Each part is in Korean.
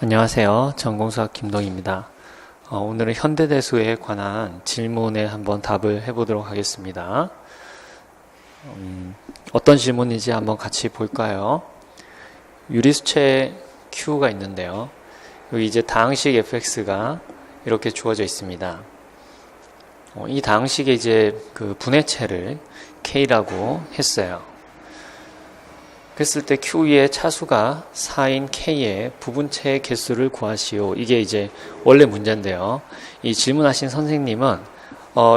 안녕하세요. 전공수학 김동희입니다. 오늘은 현대대수에 관한 질문에 한번 답을 해보도록 하겠습니다. 어떤 질문인지 한번 같이 볼까요? 유리수체 Q가 있는데요. 여기 이제 다항식 fx가 이렇게 주어져 있습니다. 이 다항식의 이제 그 분해체를 K라고 했어요. 그랬을 때 Q의 차수가 4인 K의 부분체의 개수를 구하시오. 이게 이제 원래 문제인데요. 이 질문하신 선생님은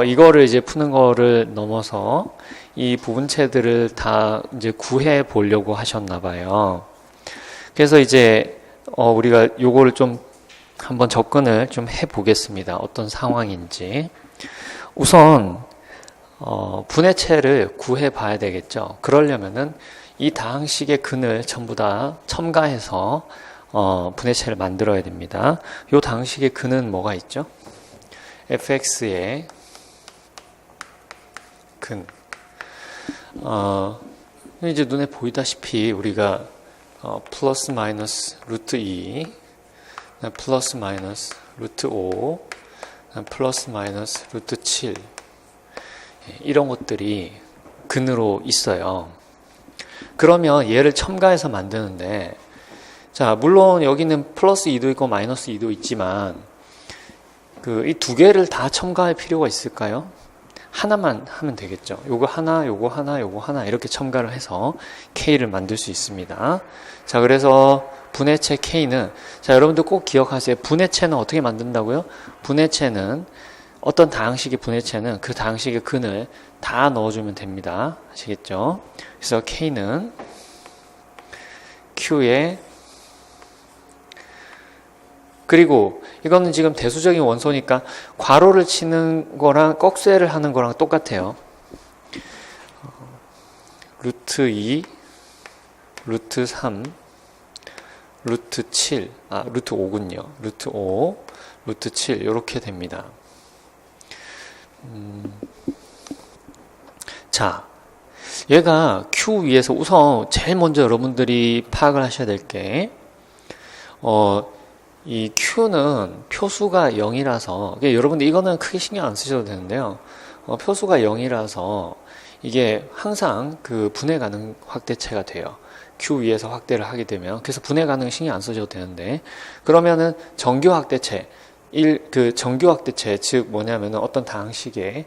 이거를 이제 푸는 거를 넘어서 이 부분체들을 다 이제 구해 보려고 하셨나 봐요. 그래서 이제 우리가 요거를 좀 한번 접근을 좀 해 보겠습니다. 어떤 상황인지. 우선 분해체를 구해 봐야 되겠죠. 그러려면은 이 다항식의 근을 전부 다 첨가해서 분해체를 만들어야 됩니다. 이 다항식의 근은 뭐가 있죠? fx의 근. 이제 눈에 보이다시피 우리가 플러스 마이너스 루트 2, 플러스 마이너스 루트 5, 플러스 마이너스 루트 7 이런 것들이 근으로 있어요. 그러면 얘를 첨가해서 만드는데, 자, 물론 여기는 플러스 2도 있고 마이너스 2도 있지만, 이 두 개를 다 첨가할 필요가 있을까요? 하나만 하면 되겠죠. 요거 하나, 요거 하나, 요거 하나, 이렇게 첨가를 해서 K를 만들 수 있습니다. 자, 그래서 분해체 K는, 자, 여러분들 꼭 기억하세요. 분해체는 어떻게 만든다고요? 분해체는, 어떤 다항식의 분해체는 그 다항식의 근을 다 넣어주면 됩니다. 아시겠죠? 그래서 K는 Q의, 그리고 이거는 지금 대수적인 원소니까 괄호를 치는 거랑 꺽쇠를 하는 거랑 똑같아요. 루트 2, 루트 3, 루트 7, 루트 5군요. 루트 5, 루트 7 이렇게 됩니다. 자, 얘가 Q 위에서 우선 제일 먼저 여러분들이 파악을 하셔야 될 게, 이 Q는 표수가 0이라서, 여러분들 이거는 크게 신경 안 쓰셔도 되는데요. 표수가 0이라서 이게 항상 그 분해 가능 확대체가 돼요. Q 위에서 확대를 하게 되면. 그래서 분해 가능 신경 안 쓰셔도 되는데, 그러면은 정규 확대체, 정규 확대체, 즉 뭐냐면은 어떤 다항식의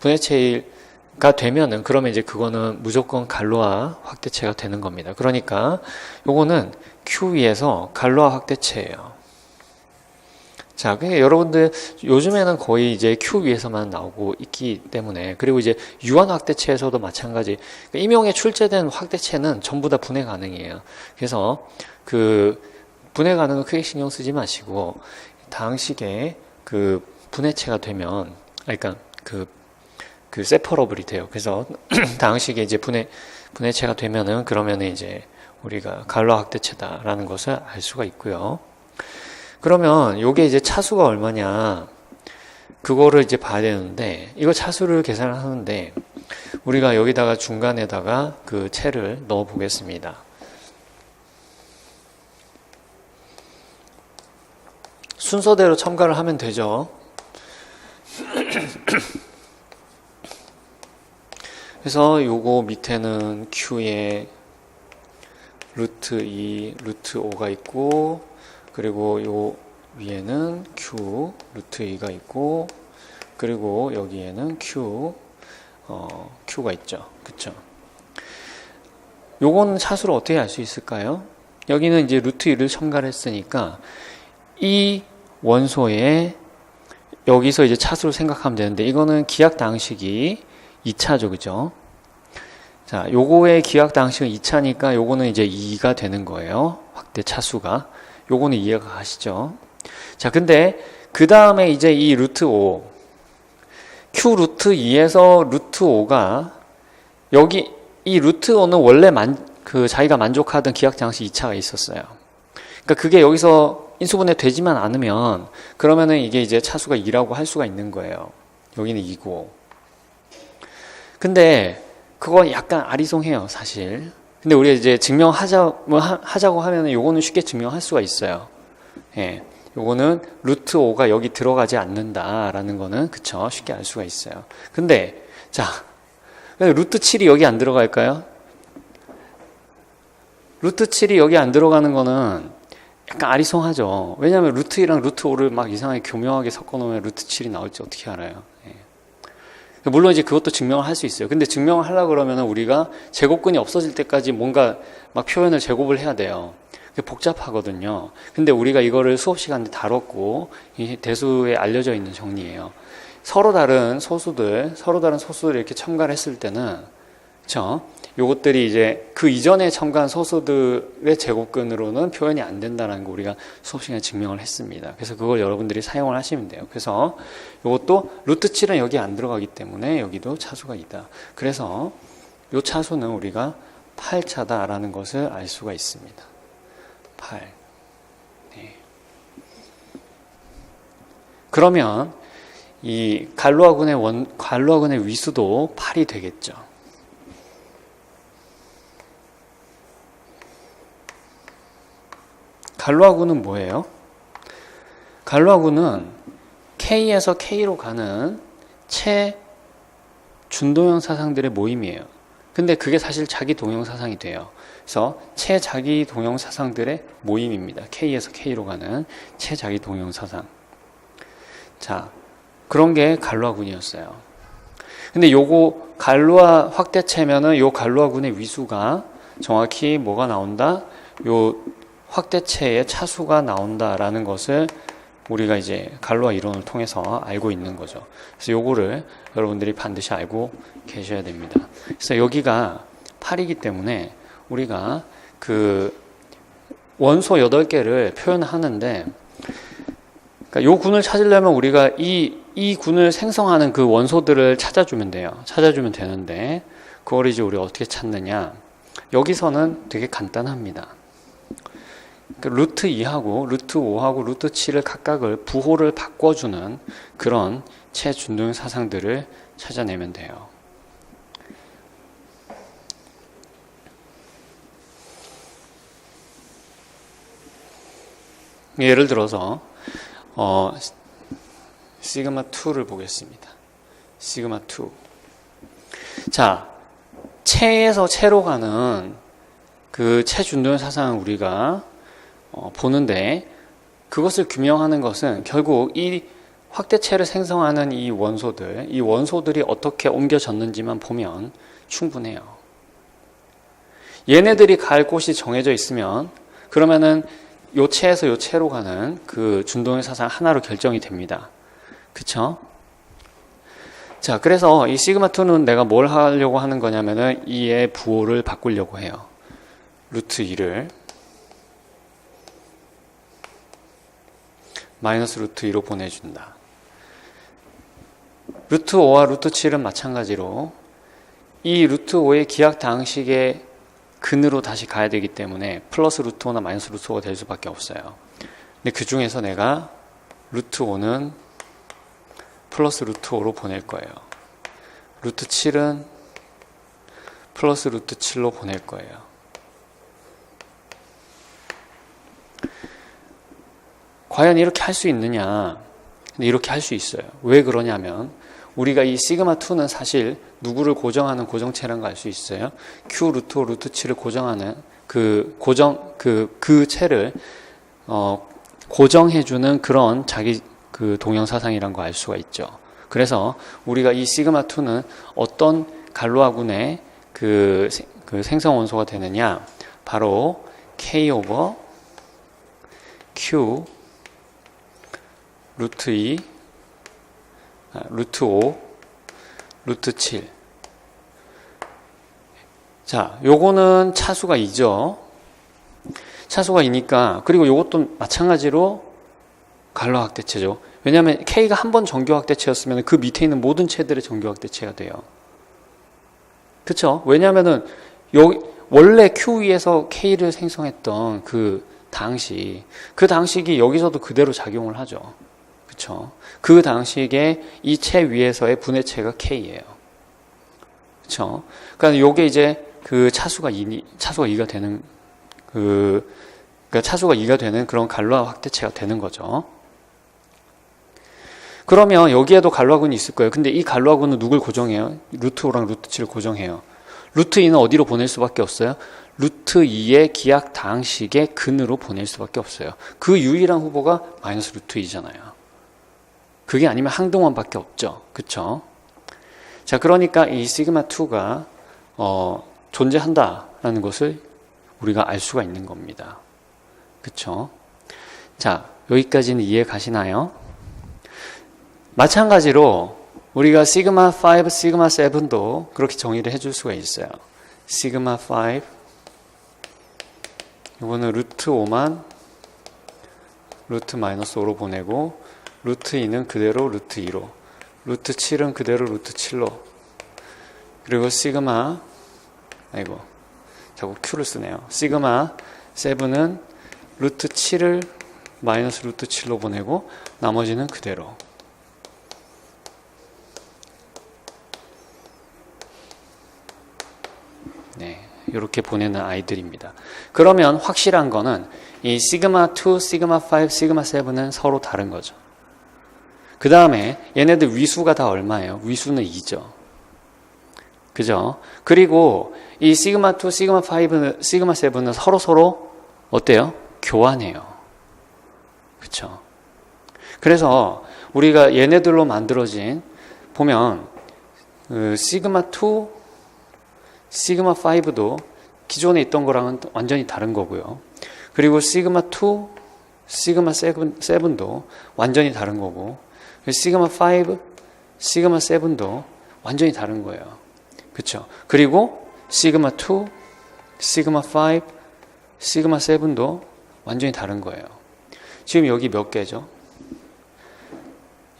분해체가 되면은, 그러면 이제 그거는 무조건 갈로아 확대체가 되는 겁니다. 그러니까 요거는 Q 위에서 갈로아 확대체예요. 자, 그러니까 여러분들 요즘에는 거의 이제 Q 위에서만 나오고 있기 때문에, 그리고 이제 유한 확대체에서도 마찬가지. 그러니까 임용에 출제된 확대체는 전부 다 분해 가능이에요. 그래서 분해 가능은 크게 신경 쓰지 마시고, 다항식의 분해체가 되면, 그러니까 세퍼러블이 돼요. 그래서 다항식의 이제 분해체가 되면은, 그러면은 이제 우리가 갈로아 확대체다라는 것을 알 수가 있고요. 그러면 요게 이제 차수가 얼마냐, 그거를 이제 봐야 되는데, 이거 차수를 계산을 하는데, 우리가 여기다가 중간에다가 그 체를 넣어 보겠습니다. 순서대로 첨가를 하면 되죠. 그래서 요거 밑에는 Q에 루트 2, 루트 5가 있고, 그리고 요 위에는 Q, 루트 2가 있고, 그리고 여기에는 Q가 있죠. 그쵸? 요거는 차수를 어떻게 알 수 있을까요? 여기는 이제 루트 2를 첨가를 했으니까, 이 원소에 여기서 이제 차수를 생각하면 되는데, 이거는 기하 다항식이 2차죠. 그죠? 자, 요거의 기하 다항식은 2차니까 요거는 이제 2가 되는 거예요. 확대 차수가. 요거는 이해가 가시죠? 자, 근데 그 다음에 이제 이 루트 5, Q 루트 2에서 루트 5가, 여기 이 루트 5는 원래 자기가 만족하던 기하 다항식 2차가 있었어요. 그러니까 그게 여기서 인수분해 되지만 않으면, 그러면은 이게 이제 차수가 2라고 할 수가 있는 거예요. 여기는 2고. 근데 그건 약간 아리송해요, 사실. 근데 우리가 이제 하자고 하면은 요거는 쉽게 증명할 수가 있어요. 예. 요거는 루트 5가 여기 들어가지 않는다라는 거는 그쵸? 쉽게 알 수가 있어요. 근데 자, 루트 7이 여기 안 들어갈까요? 루트 7이 여기 안 들어가는 거는 약간 아리송하죠. 왜냐하면 루트 2랑 루트 5를 막 이상하게 교묘하게 섞어 놓으면 루트 7이 나올지 어떻게 알아요? 예. 물론 이제 그것도 증명을 할 수 있어요. 근데 증명을 하려고 그러면 우리가 제곱근이 없어질 때까지 뭔가 막 표현을 제곱을 해야 돼요. 그게 복잡하거든요. 근데 우리가 이거를 수업 시간에 다뤘고, 이 대수에 알려져 있는 정리예요. 서로 다른 소수들 이렇게 첨가를 했을 때는, 그쵸? 요것들이 이제 그 이전에 첨가한 소수들의 제곱근으로는 표현이 안 된다는 거 우리가 수업 시간에 증명을 했습니다. 그래서 그걸 여러분들이 사용을 하시면 돼요. 그래서 요것도 루트 7은 여기 안 들어가기 때문에 여기도 차수가 있다. 그래서 요 차수는 우리가 8차다라는 것을 알 수가 있습니다. 8. 네. 그러면 이 갈로아군의 위수도 8이 되겠죠. 갈로아군은 뭐예요? 갈로아군은 K에서 K로 가는 체준동형 사상들의 모임이에요. 근데 그게 사실 자기동형 사상이 돼요. 그래서 체자기동형 사상들의 모임입니다. K에서 K로 가는 체자기동형 사상. 자, 그런 게 갈로아군이었어요. 근데 요거 갈로아 확대체면은 요 갈로아군의 위수가 정확히 뭐가 나온다? 요 확대체의 차수가 나온다라는 것을 우리가 이제 갈로아 이론을 통해서 알고 있는 거죠. 그래서 요거를 여러분들이 반드시 알고 계셔야 됩니다. 그래서 여기가 8이기 때문에 우리가 그 원소 8개를 표현하는데, 그러니까 요 군을 찾으려면 우리가 이 군을 생성하는 그 원소들을 찾아주면 돼요. 찾아주면 되는데, 그걸 이제 우리가 어떻게 찾느냐. 여기서는 되게 간단합니다. 루트 2하고 루트 5하고 루트 7을 각각을 부호를 바꿔주는 그런 체준동형 사상들을 찾아내면 돼요. 예를 들어서 시그마 2를 보겠습니다. 시그마 2. 자, 체에서 체로 가는 그 체준동형 사상을 우리가 보는데, 그것을 규명하는 것은 결국 이 확대체를 생성하는 이 원소들이 어떻게 옮겨졌는지만 보면 충분해요. 얘네들이 갈 곳이 정해져 있으면 그러면은 요 체에서 요 체로 가는 그 준동형 사상 하나로 결정이 됩니다. 그쵸? 자, 그래서 이 시그마2는 내가 뭘 하려고 하는 거냐면은 이의 부호를 바꾸려고 해요. 루트 2를 마이너스 루트 2로 보내준다. 루트 5와 루트 7은 마찬가지로 이 루트 5의 기하 당식의 근으로 다시 가야 되기 때문에 플러스 루트 5나 마이너스 루트 5가 될 수밖에 없어요. 근데 그 중에서 내가 루트 5는 플러스 루트 5로 보낼 거예요. 루트 7은 플러스 루트 7로 보낼 거예요. 과연 이렇게 할 수 있느냐? 근데 이렇게 할 수 있어요. 왜 그러냐면 우리가 이 시그마2는 사실 누구를 고정하는 고정체라는 걸 알 수 있어요. Q 루트 5 루트 7을 고정하는 그 체를 고정해주는 그런 자기 그 동형 사상이란 거 알 수가 있죠. 그래서 우리가 이 시그마2는 어떤 갈로아군의 그 생성 원소가 되느냐? 바로 K 오버 Q 루트 2, 루트 5, 루트 7. 자, 요거는 차수가 2죠. 차수가 2니까, 그리고 요것도 마찬가지로 갈로아 확대체죠. 왜냐하면 K가 한 번 정교 확대체였으면 그 밑에 있는 모든 체들의 정교 확대체가 돼요. 그쵸? 왜냐하면은 원래 Q 위에서 K를 생성했던 그 당식이 여기서도 그대로 작용을 하죠. 그쵸? 그 당시에 이 체 위에서의 분해체가 K예요. 그쵸? 그러니까 요게 이제 그 차수가 2가 되는 그러니까 차수가 2가 되는 그런 갈루아 확대체가 되는 거죠. 그러면 여기에도 갈루아군이 있을 거예요. 근데 이 갈루아군은 누굴 고정해요? 루트 5랑 루트 7을 고정해요. 루트 2는 어디로 보낼 수밖에 없어요? 루트 2의 기하 다항식의 근으로 보낼 수밖에 없어요. 그 유일한 후보가 마이너스 루트 2잖아요. 그게 아니면 항등원밖에 없죠. 그쵸? 자, 그러니까 이 시그마 2가 존재한다라는 것을 우리가 알 수가 있는 겁니다. 그쵸? 자, 여기까지는 이해 가시나요? 마찬가지로 우리가 시그마 5, 시그마 7도 그렇게 정의를 해줄 수가 있어요. 시그마 5, 이거는 루트 5만 루트 마이너스 5로 보내고, 루트 2는 그대로 루트 2로, 루트 7은 그대로 루트 7로, 그리고 시그마, 아이고, 자꾸 Q를 쓰네요. 시그마 7은 루트 7을 마이너스 루트 7로 보내고, 나머지는 그대로. 네, 이렇게 보내는 아이들입니다. 그러면 확실한 거는 이 시그마 2, 시그마 5, 시그마 7은 서로 다른 거죠. 그 다음에 얘네들 위수가 다 얼마예요? 위수는 2죠. 그죠? 그리고 이 시그마 2, 시그마 5, 시그마 7은 서로 어때요? 교환해요. 그쵸? 그래서 우리가 얘네들로 만들어진, 보면 시그마 2, 시그마 5도 기존에 있던 거랑은 완전히 다른 거고요. 그리고 시그마 2, 시그마 7도 완전히 다른 거고, 시그마 5, 시그마 7도 완전히 다른 거예요. 그쵸? 그리고 시그마 2, 시그마 5, 시그마 7도 완전히 다른 거예요. 지금 여기 몇 개죠?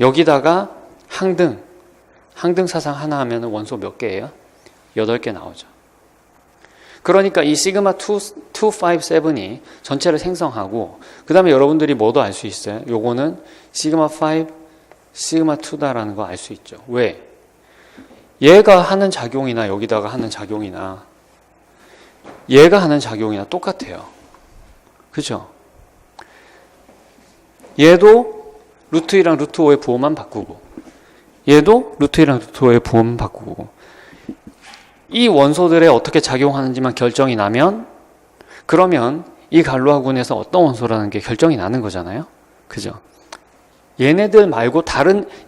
여기다가 항등 사상 하나 하면 원소 몇 개예요? 8개 나오죠. 그러니까 이 시그마 2, 5, 7이 전체를 생성하고, 그 다음에 여러분들이 뭐도 알 수 있어요? 요거는 시그마 5, 시그마 2다라는 거 알 수 있죠. 왜? 얘가 하는 작용이나 여기다가 하는 작용이나 얘가 하는 작용이나 똑같아요. 그죠? 얘도 루트 2랑 루트 5의 부호만 바꾸고, 얘도 루트 2랑 루트 5의 부호만 바꾸고, 이 원소들에 어떻게 작용하는지만 결정이 나면, 그러면 이 갈루아군에서 어떤 원소라는 게 결정이 나는 거잖아요. 그죠? 얘네들 말고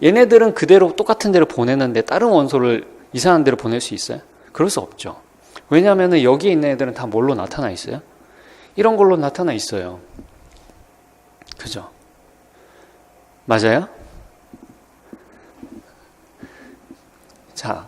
얘네들은 그대로 똑같은 데로 보내는데 다른 원소를 이상한 데로 보낼 수 있어요? 그럴 수 없죠. 왜냐하면 여기 있는 애들은 다 뭘로 나타나 있어요? 이런 걸로 나타나 있어요. 그죠? 맞아요? 자,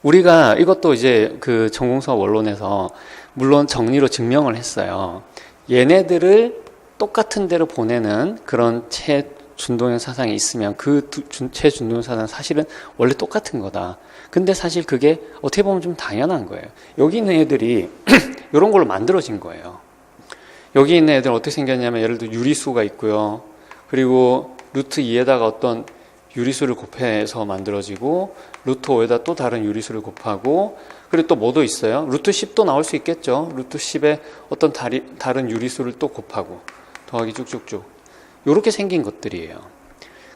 우리가 이것도 이제 그 전공수학 원론에서 물론 정리로 증명을 했어요. 얘네들을 똑같은 데로 보내는 그런 체준동형 사상이 있으면 그 체준동형 사상은 사실은 원래 똑같은 거다. 근데 사실 그게 어떻게 보면 좀 당연한 거예요. 여기 있는 애들이 이런 걸로 만들어진 거예요. 여기 있는 애들은 어떻게 생겼냐면, 예를 들어 유리수가 있고요. 그리고 루트 2에다가 어떤 유리수를 곱해서 만들어지고, 루트 5에다 또 다른 유리수를 곱하고, 그리고 또 뭐도 있어요? 루트 10도 나올 수 있겠죠. 루트 10에 어떤 다른 유리수를 또 곱하고 더하기 쭉쭉쭉 이렇게 생긴 것들이에요.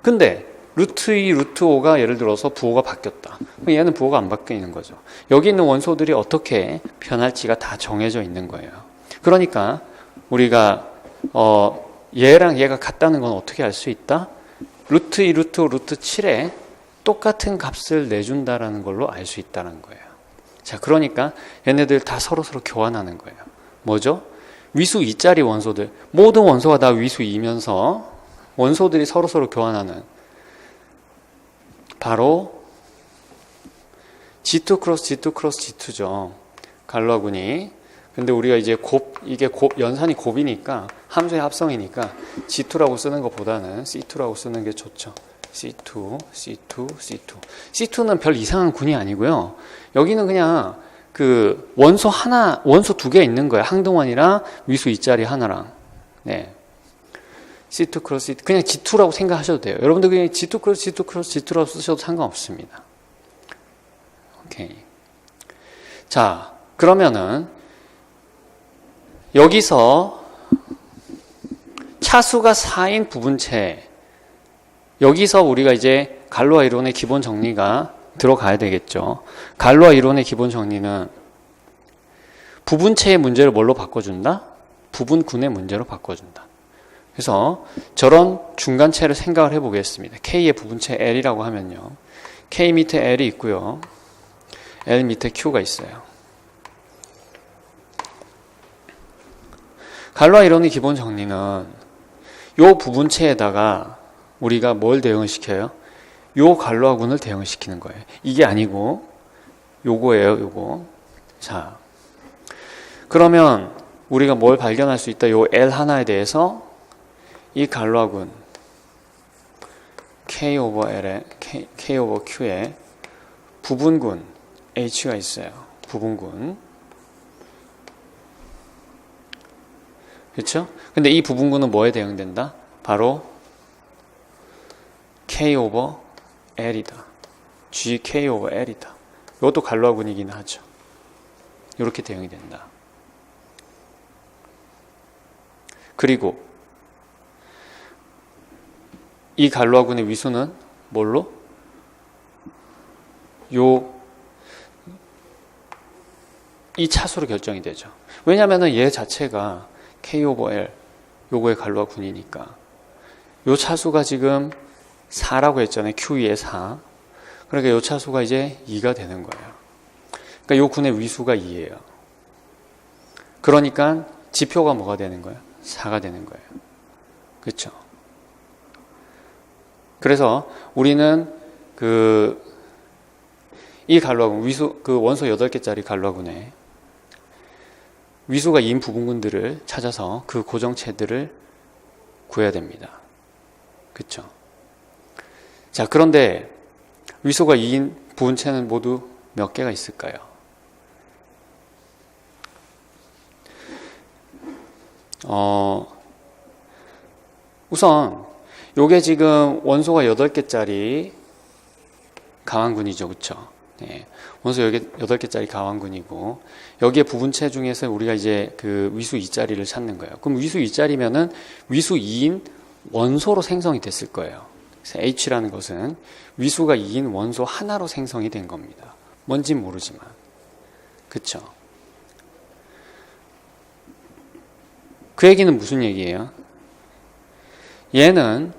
근데 루트 2, 루트 5가 예를 들어서 부호가 바뀌었다. 그럼 얘는 부호가 안 바뀌는 거죠. 여기 있는 원소들이 어떻게 변할지가 다 정해져 있는 거예요. 그러니까 우리가 얘랑 얘가 같다는 건 어떻게 알 수 있다? 루트 2, 루트 5, 루트 7에 똑같은 값을 내준다라는 걸로 알 수 있다는 거예요. 자, 그러니까 얘네들 다 서로서로 교환하는 거예요. 뭐죠? 위수 2짜리 원소들, 모든 원소가 다 위수 2면서 원소들이 서로서로 교환하는, 바로 G2 크로스 G2 크로스 G2죠. 갈루아군이. 근데 우리가 이제 연산이 곱이니까, 함수의 합성이니까 G2라고 쓰는 것보다는 C2라고 쓰는 게 좋죠. C2, C2, C2. C2는 별 이상한 군이 아니고요. 여기는 그냥 그 원소 두 개 있는 거예요. 항등원이랑 위수 2짜리 하나랑. 네. C2 크로스 C2. 그냥 G2라고 생각하셔도 돼요. 여러분들 그냥 G2 크로스 G2 크로스 G2라고 쓰셔도 상관없습니다. 오케이. 자, 그러면은 여기서 차수가 4인 부분체, 여기서 우리가 이제 갈로아 이론의 기본 정리가 들어가야 되겠죠. 갈로아 이론의 기본 정리는 부분체의 문제를 뭘로 바꿔준다? 부분군의 문제로 바꿔준다. 그래서 저런 중간체를 생각을 해보겠습니다. K의 부분체 L이라고 하면요. K 밑에 L이 있고요. L 밑에 Q가 있어요. 갈로아 이론의 기본 정리는 요 부분체에다가 우리가 뭘 대응을 시켜요? 요 갈로아군을 대응을 시키는 거예요. 이게 아니고 요거예요, 요거. 자, 그러면 우리가 뭘 발견할 수 있다? 요 L 하나에 대해서 이 갈로아군 K 오버 L에 K 오버 Q에 부분군 H가 있어요. 부분군. 그렇죠? 근데 이 부분군은 뭐에 대응된다? 바로 K 오버 L이다. GK 오버 L이다. 이것도 갈로아군이긴 하죠. 이렇게 대응이 된다. 그리고 이 갈로아군의 위수는 뭘로? 이 차수로 결정이 되죠. 왜냐하면 얘 자체가 K 오버 L 요거의 갈로아군이니까 요 차수가 지금 4라고 했잖아요. Q2의 4. 그러니까 요 차수가 이제 2가 되는 거예요. 그러니까 요 군의 위수가 2예요. 그러니까 지표가 뭐가 되는 거예요? 4가 되는 거예요. 그렇죠? 그래서 우리는 이 갈로아군 위수 원소 8개짜리 갈로아군에 위수가 2인 부분군들을 찾아서 그 고정체들을 구해야 됩니다. 그렇죠? 자, 그런데 위수가 2인 부분체는 모두 몇 개가 있을까요? 우선 요게 지금 원소가 8개짜리 가왕군이죠. 그렇죠? 네. 원소 8개짜리 가왕군이고 여기에 부분체 중에서 우리가 이제 그 위수 2자리를 찾는 거예요. 그럼 위수 2자리면은 위수 2인 원소로 생성이 됐을 거예요. 그래서 H라는 것은 위수가 2인 원소 하나로 생성이 된 겁니다. 뭔진 모르지만. 그쵸? 그 얘기는 무슨 얘기예요? 얘는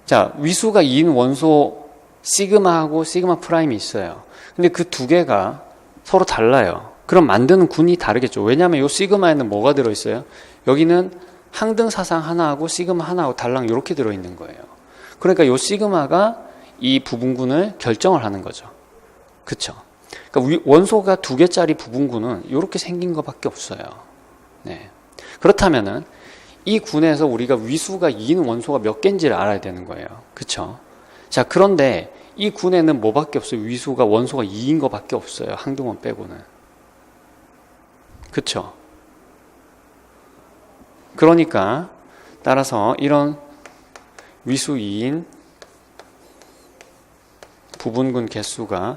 자, 위수가 2인 원소 시그마하고 시그마 프라임이 있어요. 근데 그 두 개가 서로 달라요. 그럼 만드는 군이 다르겠죠. 왜냐하면 이 시그마에는 뭐가 들어있어요? 여기는 항등사상 하나하고 시그마 하나하고 달랑 이렇게 들어있는 거예요. 그러니까 이 시그마가 이 부분군을 결정을 하는 거죠. 그쵸? 그러니까 원소가 2개짜리 부분군은 이렇게 생긴 것밖에 없어요. 네. 그렇다면은 이 군에서 우리가 위수가 2인 원소가 몇 개인지를 알아야 되는 거예요. 그쵸? 자, 그런데 이 군에는 뭐밖에 없어요? 위수가 원소가 2인 것밖에 없어요. 항등원 빼고는. 그쵸? 그러니까 따라서 이런 위수 2인 부분군 개수가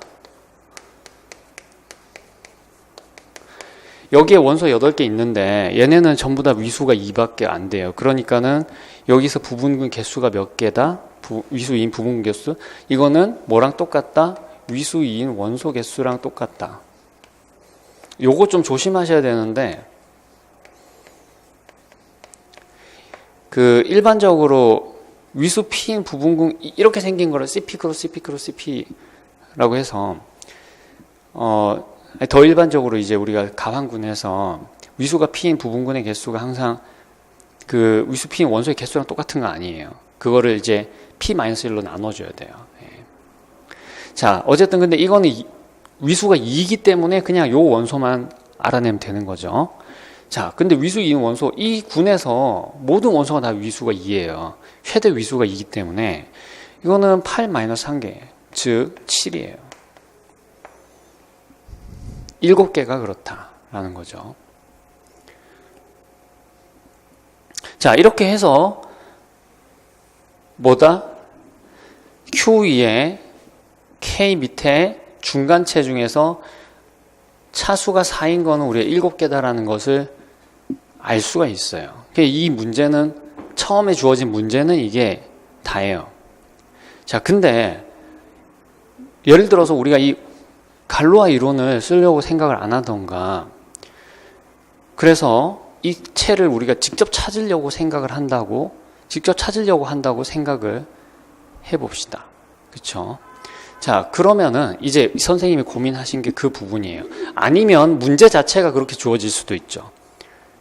여기에 원소 8개 있는데 얘네는 전부 다 위수가 2밖에 안 돼요. 그러니까는 여기서 부분군 개수가 몇 개다? 위수 2인 부분군 개수? 이거는 뭐랑 똑같다? 위수 2인 원소 개수랑 똑같다. 요거 좀 조심하셔야 되는데 일반적으로 위수 P인 부분군 이렇게 생긴 거를 CP 크로스 CP 크로스 CP라고 해서 더 일반적으로 이제 우리가 가환군에서 위수가 P인 부분군의 개수가 항상 그 위수 P인 원소의 개수랑 똑같은 거 아니에요. 그거를 이제 P-1로 나눠줘야 돼요. 예. 자, 어쨌든 근데 이거는 위수가 2이기 때문에 그냥 요 원소만 알아내면 되는 거죠. 자, 근데 위수 2인 원소, 이 군에서 모든 원소가 다 위수가 2예요. 최대 위수가 2이기 때문에 이거는 8-1개, 즉 7이에요. 7개가 그렇다라는 거죠. 자, 이렇게 해서 뭐다? Q 위에 K 밑에 중간체 중에서 차수가 4인 거는 우리가 7개다라는 것을 알 수가 있어요. 이 문제는 처음에 주어진 문제는 이게 다예요. 자, 근데 예를 들어서 우리가 이 갈로아 이론을 쓰려고 생각을 안 하던가, 그래서 이 채를 우리가 직접 찾으려고 한다고 생각을 해봅시다. 그렇죠? 자, 그러면은 이제 선생님이 고민하신 게 그 부분이에요. 아니면 문제 자체가 그렇게 주어질 수도 있죠.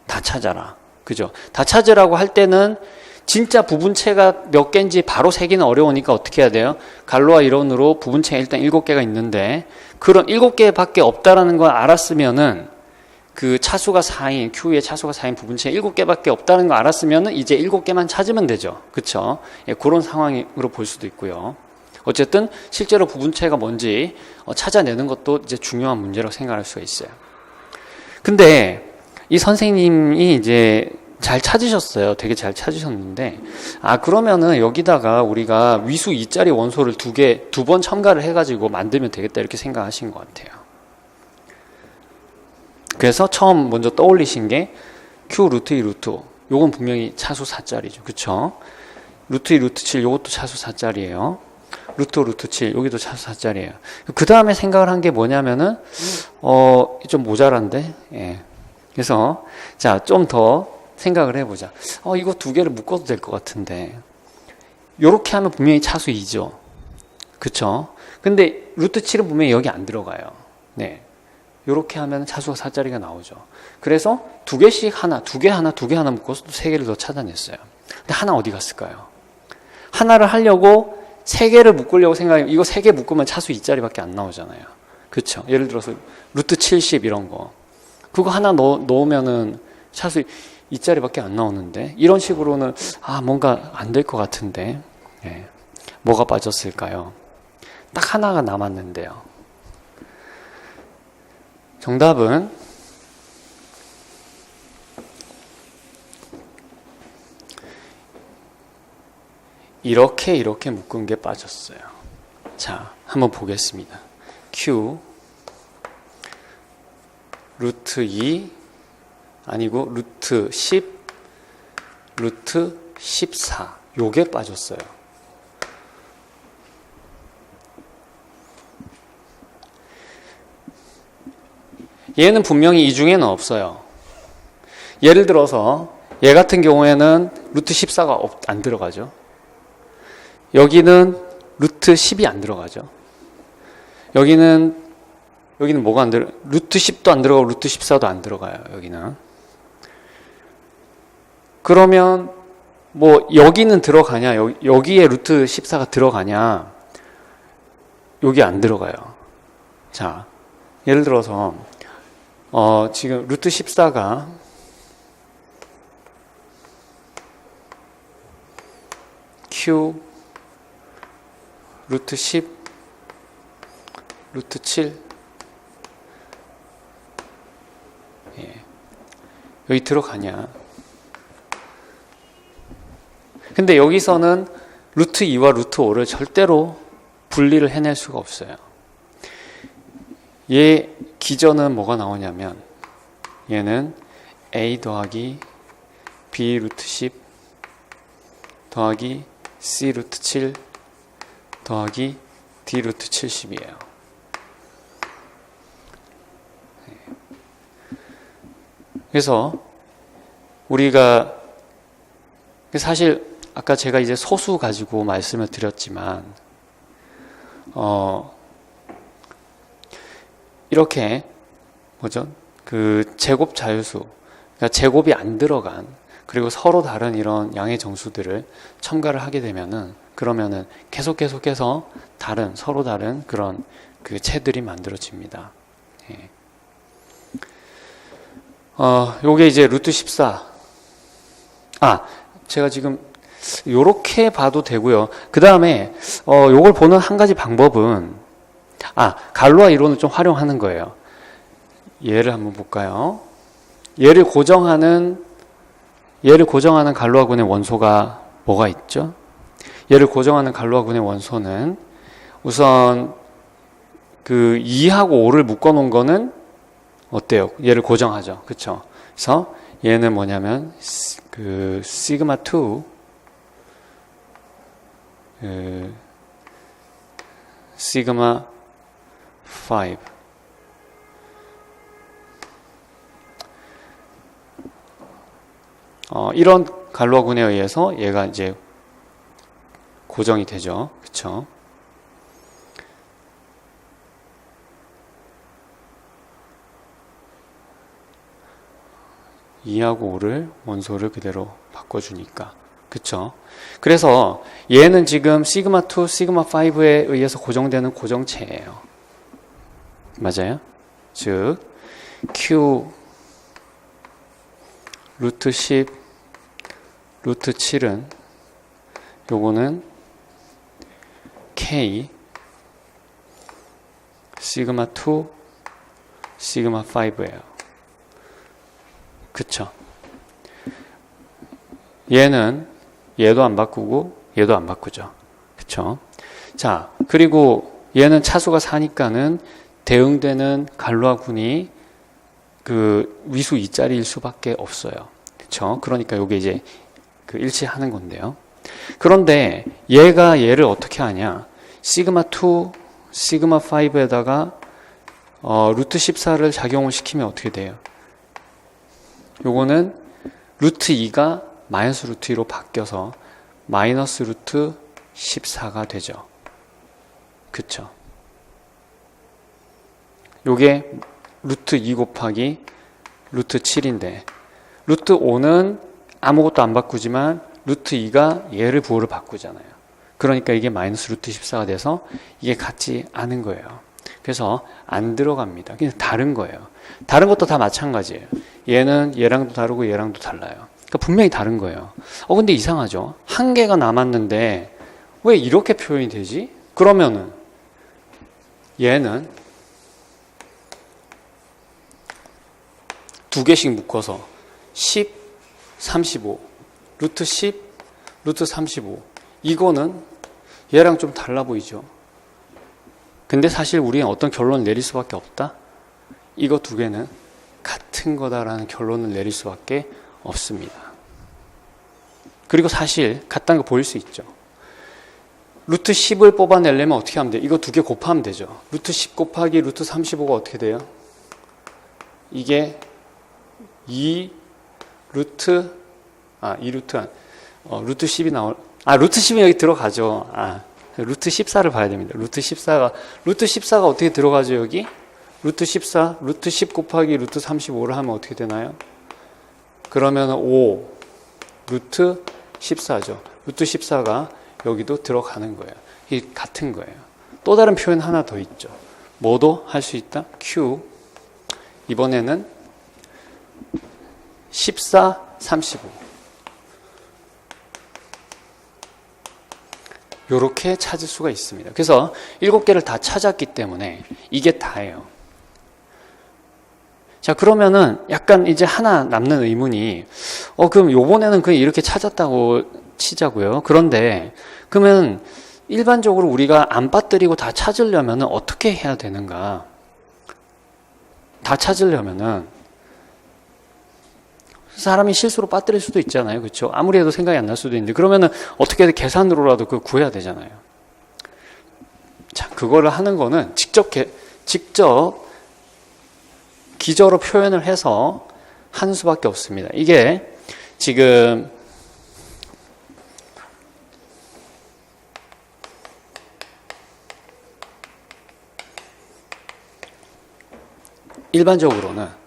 다 찾아라. 그죠? 다 찾으라고 할 때는 진짜 부분체가 몇 개인지 바로 세기는 어려우니까 어떻게 해야 돼요? 갈로아 이론으로 부분체가 일단 7개가 있는데 그런 7개밖에 없다라는 걸 알았으면은 그 차수가 4인, Q의 차수가 4인 부분체가 7개밖에 없다는 걸 알았으면은 이제 7개만 찾으면 되죠. 그쵸? 예, 그런 상황으로 볼 수도 있고요. 어쨌든 실제로 부분체가 뭔지 찾아내는 것도 이제 중요한 문제라고 생각할 수가 있어요. 근데 이 선생님이 이제 잘 찾으셨어요. 되게 잘 찾으셨는데, 그러면은 여기다가 우리가 위수 2짜리 원소를 두 번 첨가를 해가지고 만들면 되겠다 이렇게 생각하신 것 같아요. 그래서 처음 먼저 떠올리신 게 Q 루트 2 루트 5. 요건 분명히 차수 4짜리죠. 그쵸? 루트 2 루트 7 요것도 차수 4짜리예요. 루트 5 루트 7 여기도 차수 4짜리예요. 그 다음에 생각을 한 게 뭐냐면은 좀 모자란데, 예. 그래서 자, 좀 더 생각을 해보자. 이거 2개를 묶어도 될 것 같은데 요렇게 하면 분명히 차수 2죠. 그쵸? 근데 루트 7은 분명히 여기 안 들어가요. 네. 요렇게 하면 차수가 4짜리가 나오죠. 그래서 2개씩 하나, 2개 하나 묶어서 또 3개를 더 찾아냈어요. 근데 하나 어디 갔을까요? 하나를 하려고 3개를 묶으려고 생각하면 이거 3개 묶으면 차수 2짜리밖에 안 나오잖아요. 그쵸? 예를 들어서 루트 70 이런 거. 그거 하나 넣으면은 차수 2짜리밖에 안 나오는데 이런 식으로는 뭔가 안 될 것 같은데, 예. 뭐가 빠졌을까요? 딱 하나가 남았는데요. 정답은 이렇게 묶은 게 빠졌어요. 자, 한번 보겠습니다. Q 루트 2 아니고 루트 10 루트 14 요게 빠졌어요. 얘는 분명히 이 중에는 없어요. 예를 들어서 얘 같은 경우에는 루트 14가 안 들어가죠. 여기는 루트 10이 안 들어가죠. 여기는 뭐가 안 들어? 루트 10도 안 들어가고 루트 14도 안 들어가요. 여기는. 그러면 뭐 여기는 들어가냐? 여기에 루트 14가 들어가냐? 여기 안 들어가요. 자, 예를 들어서 지금 루트 14가 Q 루트 10 루트 7 예. 여기 들어가냐? 근데 여기서는 루트 2와 루트 5를 절대로 분리를 해낼 수가 없어요. 얘 기전은 뭐가 나오냐면 얘는 A 더하기 B 루트 10 더하기 C 루트 7 더하기 D 루트 70이에요. 그래서 우리가 사실 아까 제가 이제 소수 가지고 말씀을 드렸지만 이렇게 뭐죠? 그 제곱 자유수, 그러니까 제곱이 안 들어간 그리고 서로 다른 이런 양의 정수들을 첨가를 하게 되면은 그러면은 계속해서 서로 다른 그런 그 채들이 만들어집니다. 예. 요게 이제 루트 14. 제가 지금 요렇게 봐도 되고요. 그 다음에 요걸 보는 한 가지 방법은 갈로아 이론을 좀 활용하는 거예요. 얘를 한번 볼까요? 얘를 고정하는 갈로아군의 원소가 뭐가 있죠? 얘를 고정하는 갈로아군의 원소는 우선 그 2하고 5를 묶어 놓은 거는 어때요? 얘를 고정하죠. 그쵸? 그래서 얘는 뭐냐면 그 시그마 2 시그마 5 이런 갈로아군에 의해서 얘가 이제 고정이 되죠. 그쵸? (2하고 5를) 원소를 그대로 바꿔주니까. 그쵸? 그래서 얘는 지금 시그마 2, 시그마 5에 의해서 고정되는 고정체예요. 맞아요? 즉 Q 루트 10 루트 7은 요거는 K 시그마 2 시그마 5예요. 그쵸? 얘는 얘도 안 바꾸고 얘도 안 바꾸죠. 그쵸? 자, 그리고 얘는 차수가 4니까는 대응되는 갈로아군이 그 위수 2짜리일 수밖에 없어요. 그쵸? 그러니까 요게 이제 그 일치하는 건데요. 그런데 얘가 얘를 어떻게 하냐? 시그마 2, 시그마 5에다가 루트 14를 작용을 시키면 어떻게 돼요? 요거는 루트 2가 마이너스 루트 2로 바뀌어서 마이너스 루트 14가 되죠. 그쵸? 요게 루트 2 곱하기 루트 7인데 루트 5는 아무것도 안 바꾸지만 루트 2가 얘를 부호를 바꾸잖아요. 그러니까 이게 마이너스 루트 14가 돼서 이게 같지 않은 거예요. 그래서 안 들어갑니다. 그냥 다른 거예요. 다른 것도 다 마찬가지예요. 얘는 얘랑도 다르고 얘랑도 달라요. 그러니까 분명히 다른 거예요. 근데 이상하죠? 한 개가 남았는데 왜 이렇게 표현이 되지? 그러면은 얘는 두 개씩 묶어서 10, 35, 루트 10, 루트 35 이거는 얘랑 좀 달라 보이죠? 근데 사실 우리는 어떤 결론을 내릴 수밖에 없다? 이거 두 개는 같은 거다라는 결론을 내릴 수밖에 없습니다. 그리고 사실 같다는 거 보일 수 있죠. 루트 10을 뽑아내려면 어떻게 하면 돼요? 이거 두 개 곱하면 되죠. 루트 10 곱하기 루트 35가 어떻게 돼요? 이게 2루트 10이 루트 10이 여기 들어가죠. 루트 14를 봐야 됩니다. 루트 14가 어떻게 들어가죠, 여기? 루트 14, 루트 10 곱하기 루트 35를 하면 어떻게 되나요? 그러면 5, 루트 14죠. 루트 14가 여기도 들어가는 거예요. 이게 같은 거예요. 또 다른 표현 하나 더 있죠. 뭐도 할 수 있다? Q. 이번에는 14, 35. 요렇게 찾을 수가 있습니다. 그래서 7개를 다 찾았기 때문에 이게 다예요. 자, 그러면은 약간 이제 하나 남는 의문이 그럼 요번에는 그냥 이렇게 찾았다고 치자고요. 그런데 그러면 일반적으로 우리가 안 빠뜨리고 다 찾으려면 어떻게 해야 되는가? 다 찾으려면은 사람이 실수로 빠뜨릴 수도 있잖아요. 그렇죠? 아무리 해도 생각이 안 날 수도 있는데 그러면은 어떻게든 계산으로라도 그걸 구해야 되잖아요. 자, 그거를 하는 거는 직접 기저로 표현을 해서 하는 수밖에 없습니다. 이게 지금 일반적으로는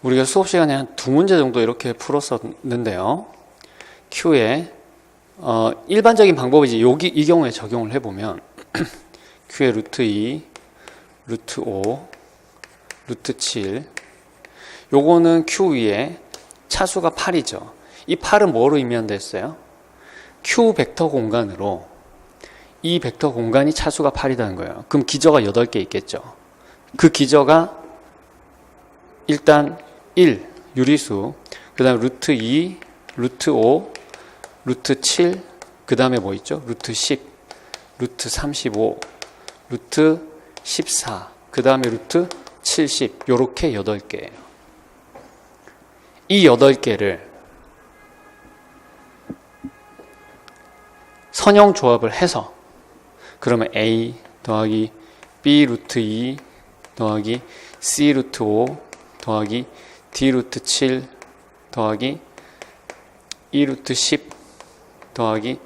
우리가 수업 시간에 한 2문제 정도 이렇게 풀었었는데요. Q에 일반적인 방법이지 이 경우에 적용을 해보면 Q의 루트 2, 루트 5, 루트 7 요거는 Q 위에 차수가 8이죠. 이 8은 뭐로 의미한댔어요? Q 벡터 공간으로 이 벡터 공간이 차수가 8이라는 거예요. 그럼 기저가 8개 있겠죠. 그 기저가 일단 1, 유리수, 그 다음에 루트 2, 루트 5, 루트 7, 그 다음에 뭐 있죠? 루트 10, 루트 35, 루트 14, 그 다음에 루트 70 요렇게 8개예요. 이 8개를 선형 조합을 해서 그러면 A 더하기 B 루트 2 더하기 C 루트 5 더하기 D 루트 7 더하기 E 루트 10 더하기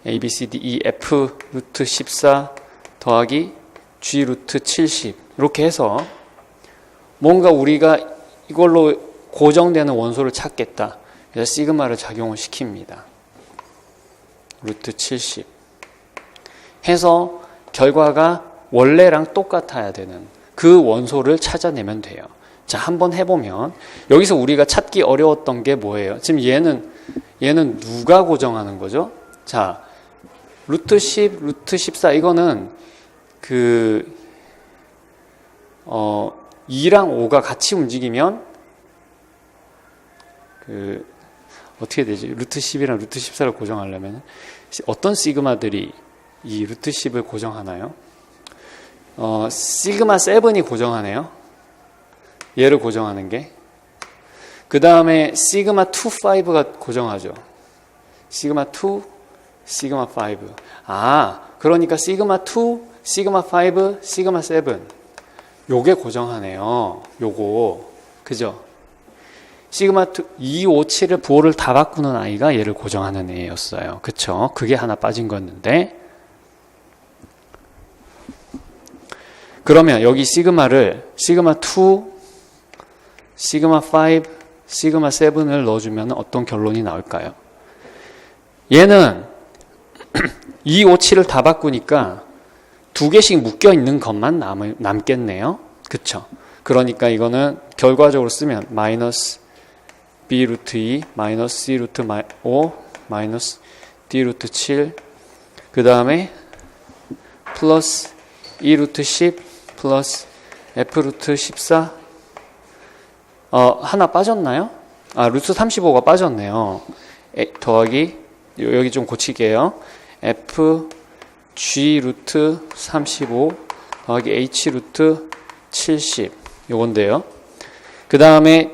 A, B, C, D, E, F 루트 14 더하기 G 루트 70 이렇게 해서 뭔가 우리가 이걸로 고정되는 원소를 찾겠다. 그래서 시그마를 작용을 시킵니다. 루트 70 해서 결과가 원래랑 똑같아야 되는 그 원소를 찾아내면 돼요. 자, 한번 해보면 여기서 우리가 찾기 어려웠던 게 뭐예요? 지금 얘는 누가 고정하는 거죠? 자, 루트 10, 루트 14 이거는 2랑 5가 같이 움직이면 어떻게 되지? 루트 10이랑 루트 14를 고정하려면 어떤 시그마들이 이 루트 10을 고정하나요? 시그마 7이 고정하네요. 얘를 고정하는 게. 그 다음에 시그마 2, 5가 고정하죠. 시그마 2, 시그마 5. 그러니까 시그마 2, 시그마 5, 시그마 7. 요게 고정하네요. 요거. 그죠? 시그마 2, 5, 7을 부호를 다 바꾸는 아이가 얘를 고정하는 애였어요. 그쵸? 그게 하나 빠진 거였는데. 그러면 여기 시그마를 시그마 2, 시그마 5, 시그마 7을 넣어주면 어떤 결론이 나올까요? 얘는 2, 5, 7을 다 바꾸니까 두 개씩 묶여 있는 것만 남겠네요. 그쵸? 그러니까 이거는 결과적으로 쓰면 마이너스 B 루트 2, 마이너스 C 루트 5, 마이너스 D 루트 7, 그 다음에 플러스 E 루트 10, 플러스 F 루트 14. 하나 빠졌나요? 루트 35가 빠졌네요. 더하기, 여기 좀 고칠게요. F, G 루트 35 더하기 H 루트 70. 요건데요. 그 다음에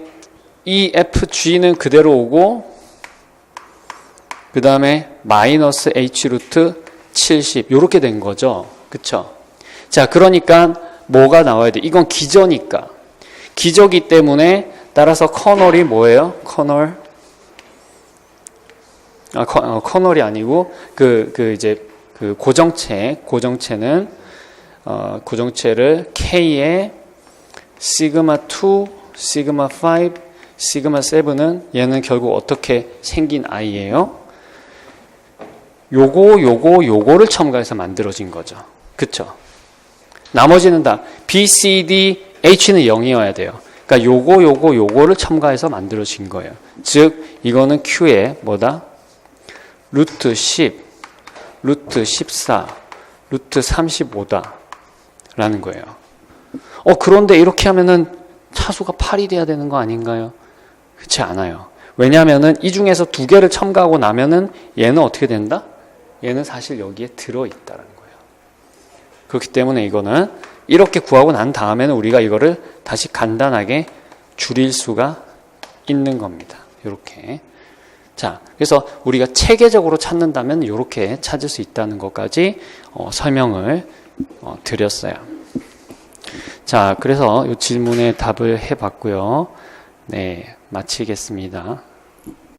이 FG는 그대로 오고, 그 다음에 마이너스 H 루트 70. 요렇게 된 거죠. 그쵸? 자, 그러니까 뭐가 나와야 돼? 이건 기저니까. 기저기 때문에 따라서 커널이 뭐예요? 커널. 커널이 아니고, 고정체는, 고정체를 K에 시그마 2, 시그마 5, 시그마 7은 얘는 결국 어떻게 생긴 아이예요? 요거를 첨가해서 만들어진 거죠. 그쵸? 나머지는 다 B, C, D, H는 0이어야 돼요. 그러니까 요거를 첨가해서 만들어진 거예요. 즉 이거는 Q에 뭐다? 루트 10, 루트 14, 루트 35다 라는 거예요. 그런데 이렇게 하면은 차수가 8이 돼야 되는 거 아닌가요? 그렇지 않아요. 왜냐하면은 이 중에서 두 개를 첨가하고 나면은 얘는 어떻게 된다? 얘는 사실 여기에 들어있다는 거예요. 그렇기 때문에 이거는 이렇게 구하고 난 다음에는 우리가 이거를 다시 간단하게 줄일 수가 있는 겁니다. 이렇게. 자, 그래서 우리가 체계적으로 찾는다면 이렇게 찾을 수 있다는 것까지 설명을 드렸어요. 자, 그래서 이 질문에 답을 해봤고요. 네, 마치겠습니다.